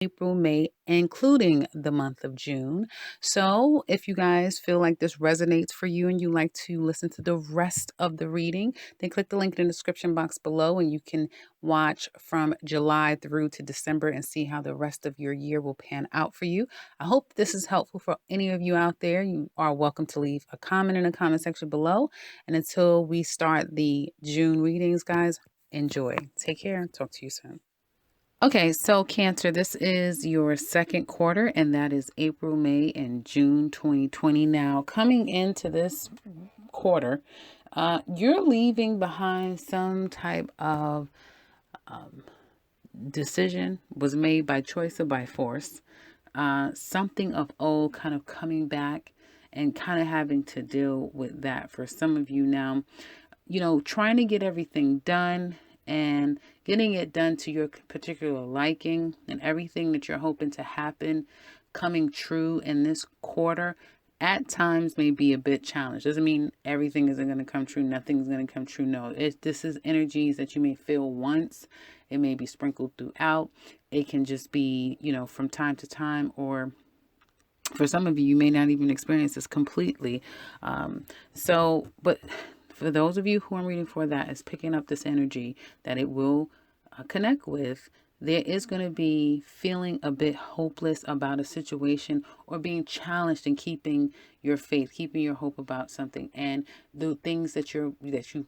April, May, including the month of June. So, if you guys feel like this resonates for you and you like to listen to the rest of the reading, then click the link in the description box below and you can watch from July through to December and see how the rest of your year will pan out for you. I hope this is helpful for any of you out there. You are welcome to leave a comment in the comment section below. And until we start the June readings, guys, enjoy. Take care. Talk to you soon. Okay, so Cancer, this is your second quarter, and that is April, May, and June 2020. Now, coming into this quarter, you're leaving behind some type of decision, was made by choice or by force. Something of old kind of coming back and kind of having to deal with that for some of you now. Trying to get everything done and getting it done to your particular liking, and everything that you're hoping to happen coming true in this quarter at times may be a bit challenged. Doesn't mean everything isn't going to come true. Nothing's going to come true. No, this is energies that you may feel once. It may be sprinkled throughout. It can just be, from time to time, or for some of you, you may not even experience this completely. But for those of you who I'm reading for, that is picking up this energy that it will connect with, there is going to be feeling a bit hopeless about a situation, or being challenged in keeping your faith, keeping your hope about something, and the things that you've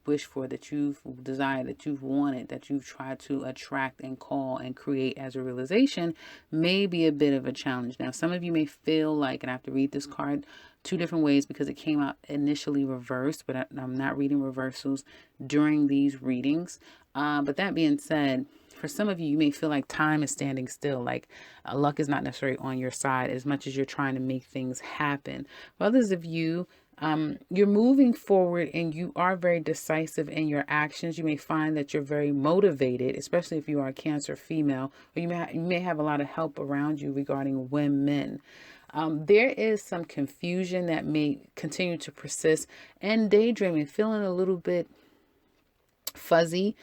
wished for, that you've desired, that you've wanted, that you've tried to attract and call and create as a realization may be a bit of a challenge. Now, some of you may feel like, and I have to read this card two different ways because it came out initially reversed, but I'm not reading reversals during these readings. But that being said, for some of you, you may feel like time is standing still, like luck is not necessarily on your side as much as you're trying to make things happen. For others of you, you're moving forward and you are very decisive in your actions. You may find that you're very motivated, especially if you are a Cancer female, or you may have a lot of help around you regarding women. There is some confusion that may continue to persist, and daydreaming, feeling a little bit fuzzy.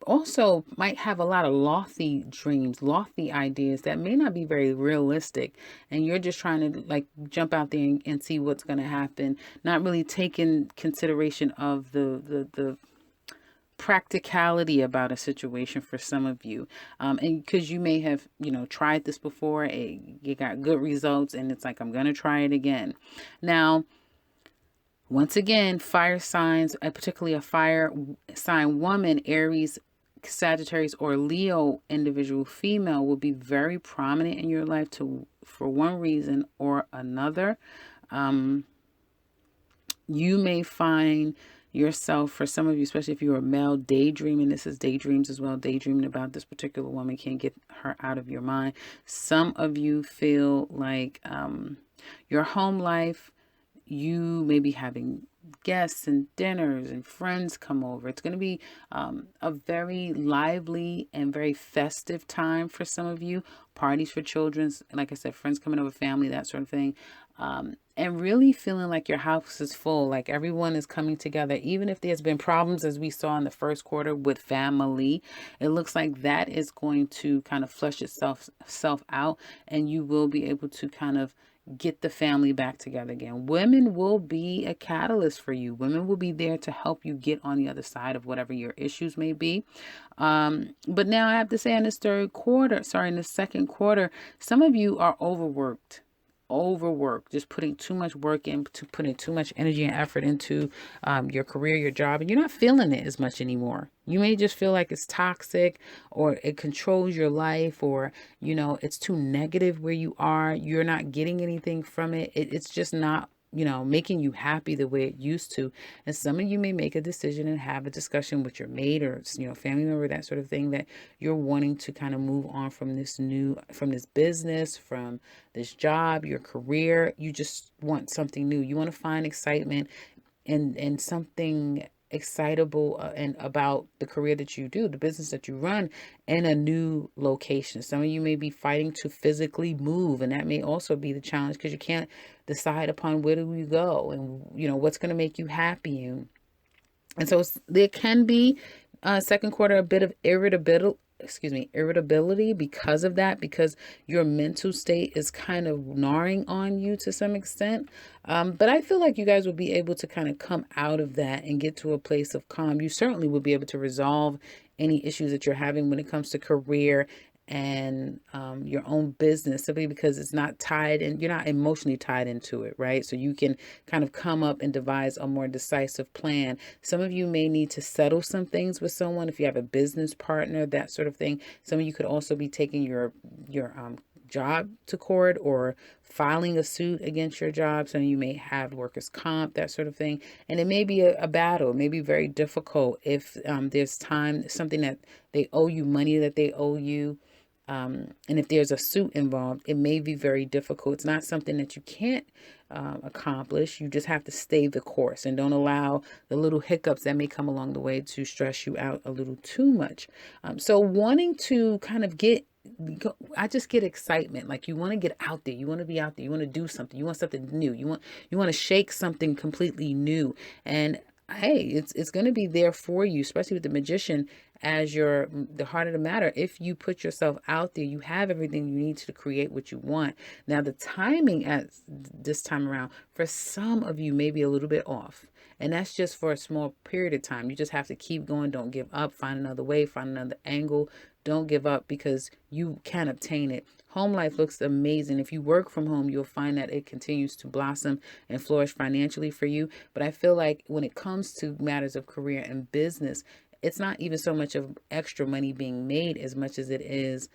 Also might have a lot of lofty dreams, lofty ideas that may not be very realistic, and you're just trying to like jump out there and see what's going to happen, not really taking consideration of the practicality about a situation for some of you, and because you may have tried this before, you got good results, and it's like, I'm gonna try it again. Now, once again, fire signs, particularly a fire sign woman, Aries, Sagittarius, or Leo individual female, will be very prominent in your life for one reason or another. You may find yourself, for some of you, especially if you're a male, daydreaming. This is daydreams as well. Daydreaming about this particular woman, can't get her out of your mind. Some of you feel like your home life, you may be having guests and dinners and friends come over. It's going to be a very lively and very festive time for some of you. Parties for children, like I said, friends coming over, family, that sort of thing. And really feeling like your house is full, like everyone is coming together. Even if there's been problems, as we saw in the first quarter with family, it looks like that is going to kind of flush itself out, and you will be able to kind of get the family back together again. Women will be a catalyst for you. Women will be there to help you get on the other side of whatever your issues may be. But now I have to say, in this in the second quarter, some of you are overworked, just putting too much work into, putting too much energy and effort into your career, your job, and you're not feeling it as much anymore. You may just feel like it's toxic, or it controls your life, or it's too negative where you are. You're not getting anything from it. It's just not making you happy the way it used to. And some of you may make a decision and have a discussion with your mate or family member, that sort of thing, that you're wanting to kind of move on from this business, from this job, your career. You just want something new. You want to find excitement and something excitable and about the career that you do, the business that you run, in a new location. Some of you may be fighting to physically move, and that may also be the challenge, because you can't decide upon where do we go, and what's going to make you happy. And so there can be second quarter a bit of irritability because of that, because your mental state is kind of gnawing on you to some extent. But I feel like you guys will be able to kind of come out of that and get to a place of calm. You certainly will be able to resolve any issues that you're having when it comes to career and your own business, simply because it's not tied and you're not emotionally tied into it, right? So you can kind of come up and devise a more decisive plan. Some of you may need to settle some things with someone if you have a business partner, that sort of thing. Some of you could also be taking your job to court or filing a suit against your job. Some of you may have workers' comp, that sort of thing. And it may be a battle. It may be very difficult if there's something that they owe you, money that they owe you. And if there's a suit involved, it may be very difficult. It's not something that you can't accomplish. You just have to stay the course and don't allow the little hiccups that may come along the way to stress you out a little too much. So wanting to kind of I just get excitement. Like you want to get out there. You want to be out there. You want to do something. You want something new. You want to shake something completely new. And hey, it's going to be there for you, especially with the Magician as the heart of the matter. If you put yourself out there, you have everything you need to create what you want. Now, the timing at this time around for some of you may be a little bit off. And that's just for a small period of time. You just have to keep going. Don't give up. Find another way. Find another angle. Don't give up, because you can obtain it. Home life looks amazing. If you work from home, you'll find that it continues to blossom and flourish financially for you. But I feel like when it comes to matters of career and business, it's not even so much of extra money being made as much as it is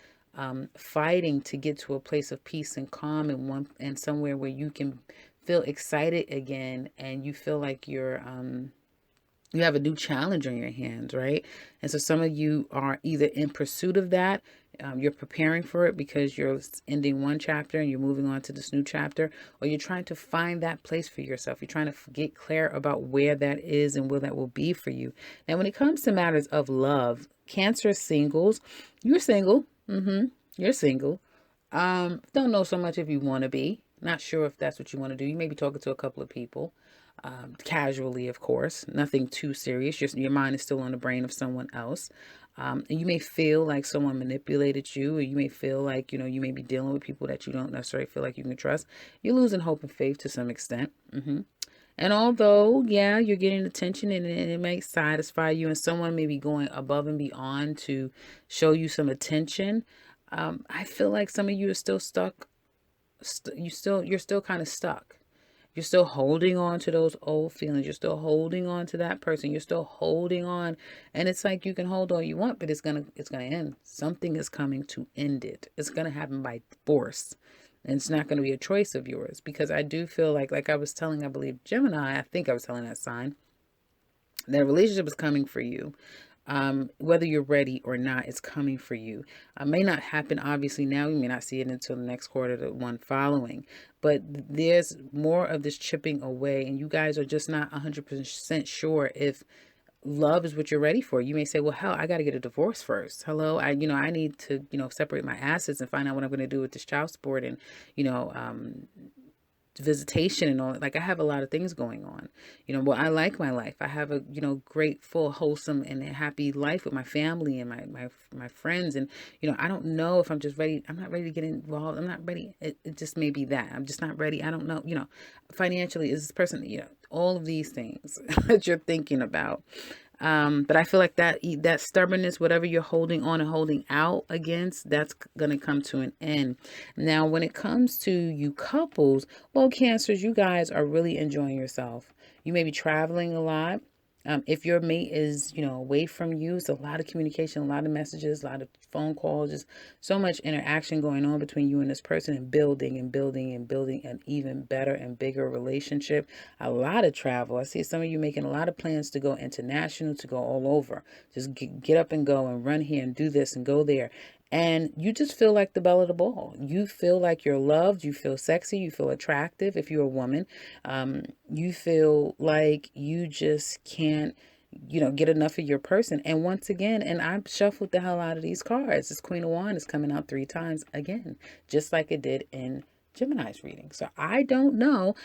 fighting to get to a place of peace and calm and somewhere where you can feel excited again, and you feel like you have a new challenge on your hands, right? And so some of you are either in pursuit of that, you're preparing for it because you're ending one chapter and you're moving on to this new chapter, or you're trying to find that place for yourself. You're trying to get clear about where that is and where that will be for you. Now, when it comes to matters of love, Cancer singles, you're single. You're single. Don't know so much if you want to be. Not sure if that's what you want to do. You may be talking to a couple of people. Casually, of course, nothing too serious. Your mind is still on the brain of someone else. And you may feel like someone manipulated you, or you may feel like, you may be dealing with people that you don't necessarily feel like you can trust. You're losing hope and faith to some extent. And although, yeah, you're getting attention and it may satisfy you, and someone may be going above and beyond to show you some attention, I feel like some of you are still stuck. You're still kind of stuck. You're still holding on to those old feelings. You're still holding on to that person. You're still holding on. And it's like you can hold all you want, but it's gonna end. Something is coming to end it. It's gonna happen by force. And it's not gonna be a choice of yours. Because I do feel like I was telling, I believe, Gemini, I think I was telling that sign, that a relationship is coming for you. Whether you're ready or not, it's coming for you. May not happen obviously now. You may not see it until the next quarter, the one following. But there's more of this chipping away, and you guys are just not 100% sure if love is what you're ready for. You may say, well, hell, I got to get a divorce first. Hello, I need to, separate my assets and find out what I'm going to do with this child support and, visitation and all. Like, I have a lot of things going on. Well, I like my life. I have a great, full, wholesome and happy life with my family and my friends. And I don't know if I'm just ready. I'm not ready to get involved. I'm not ready. It just may be that I'm just not ready. I don't know. Financially, is this person, all of these things that you're thinking about. But I feel like that stubbornness, whatever you're holding on and holding out against, that's going to come to an end. Now, when it comes to you couples, well, Cancers, you guys are really enjoying yourself. You may be traveling a lot. If your mate is, away from you, it's a lot of communication, a lot of messages, a lot of phone calls, just so much interaction going on between you and this person, and building and building and building an even better and bigger relationship. A lot of travel. I see some of you making a lot of plans to go international, to go all over. Just get up and go and run here and do this and go there. And you just feel like the belle of the ball. You feel like you're loved. You feel sexy. You feel attractive if you're a woman. You feel like you just can't, get enough of your person. And once again, and I shuffled the hell out of these cards. This Queen of Wands is coming out 3 times again, just like it did in Gemini's reading. So I don't know,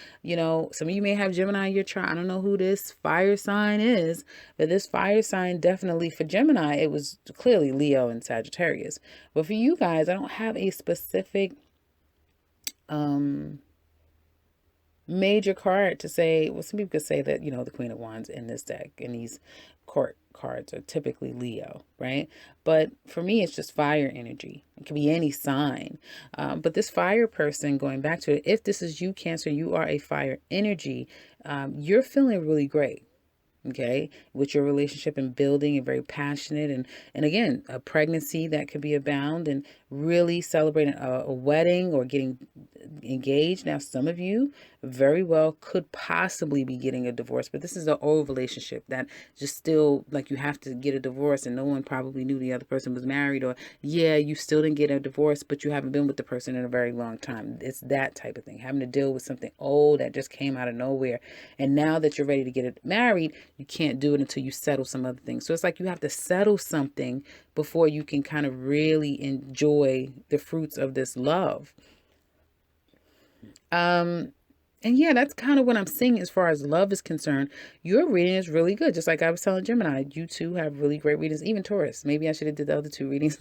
some of you may have Gemini in your chart. I don't know who this fire sign is, but this fire sign definitely for Gemini, it was clearly Leo and Sagittarius. But for you guys, I don't have a specific major card to say. Well, some people could say that, the Queen of Wands in this deck and these court cards are typically Leo, right? But for me, it's just fire energy. It could be any sign. But this fire person, going back to it, if this is you, Cancer, you are a fire energy, you're feeling really great. Okay, with your relationship and building and very passionate, and again, a pregnancy that could be abound, and really celebrating a wedding or getting engaged. Now, some of you very well could possibly be getting a divorce, but this is an old relationship that just still, like, you have to get a divorce and no one probably knew the other person was married, or you still didn't get a divorce, but you haven't been with the person in a very long time. It's that type of thing, having to deal with something old that just came out of nowhere, and now that you're ready to get it married, you can't do it until you settle some other things. So it's like you have to settle something before you can kind of really enjoy the fruits of this love. And yeah, that's kind of what I'm seeing as far as love is concerned. Your reading is really good. Just like I was telling Gemini, you two have really great readings, even Taurus. Maybe I should have did the other two readings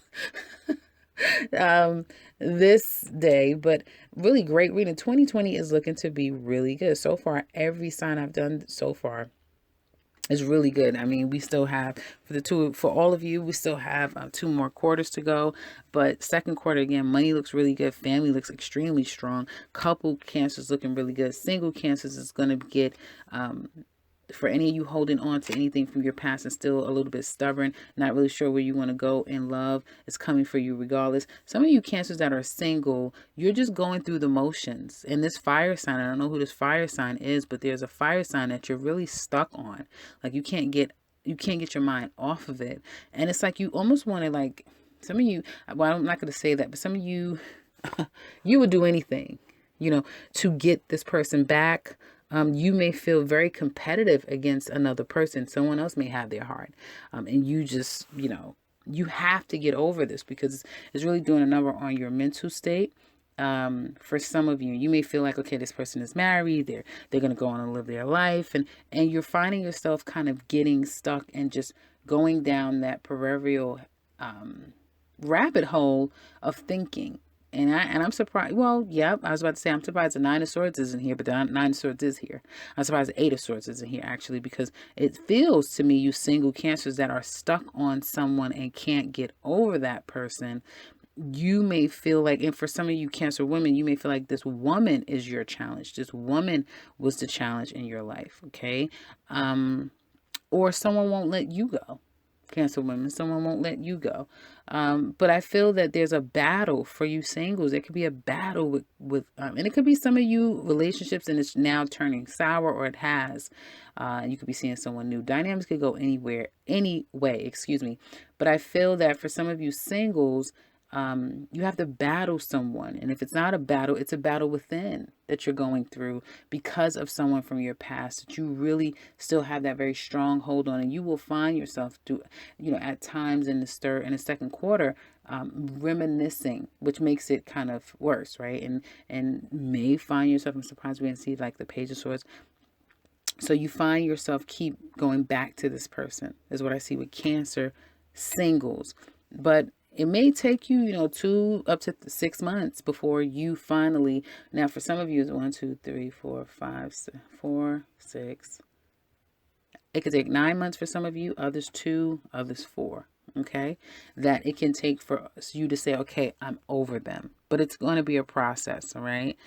this day, but really great reading. 2020 is looking to be really good. So far, every sign I've done so far is really good. I mean, we still have, for all of you, we still have 2 more quarters to go. But second quarter, again, money looks really good. Family looks extremely strong. Couple Cancers looking really good. Single Cancers is going to get, for any of you holding on to anything from your past and still a little bit stubborn, not really sure where you want to go in love, it's coming for you regardless. Some of you Cancers that are single, you're just going through the motions. And this fire sign, I don't know who this fire sign is, but there's a fire sign that you're really stuck on. Like you can't get your mind off of it. And it's like you almost want to, like, some of you, well, I'm not going to say that, but some of you, you would do anything, to get this person back. You may feel very competitive against another person. Someone else may have their heart. And you just, you have to get over this because it's really doing a number on your mental state. For some of you, you may feel like, okay, this person is married. They're going to go on and live their life. And you're finding yourself kind of getting stuck and just going down that proverbial rabbit hole of thinking. And I'm surprised. Well, yeah, I was about to say, I'm surprised the 9 of Swords isn't here, but the 9 of Swords is here. I'm surprised the 8 of Swords isn't here, actually, because it feels to me, you single Cancers that are stuck on someone and can't get over that person, you may feel like, and for some of you Cancer women, you may feel like this woman is your challenge. This woman was the challenge in your life, okay? Or someone won't let you go. Cancer women, someone won't let you go. But I feel that there's a battle for you singles. There could be a battle with and it could be some of you relationships and it's now turning sour, or it has. You could be seeing someone new. Dynamics could go any way, excuse me. But I feel that for some of you singles, you have to battle someone. And if it's not a battle, it's a battle within that you're going through because of someone from your past that you really still have that very strong hold on. And you will find yourself at times in the second quarter, reminiscing, which makes it kind of worse, right? And may find yourself, I'm surprised we didn't see like the Page of Swords. So you find yourself keep going back to this person, is what I see with Cancer singles. But it may take you, 2 up to 6 months before you finally, now for some of you, it's 1, 2, 3, 4, 5, 4, 6. It could take 9 months for some of you, others 2, others 4. Okay, that it can take for you to say, okay, I'm over them, but it's going to be a process. All right.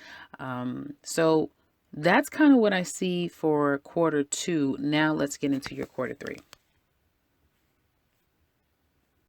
So that's kind of what I see for quarter 2. Now let's get into your quarter 3.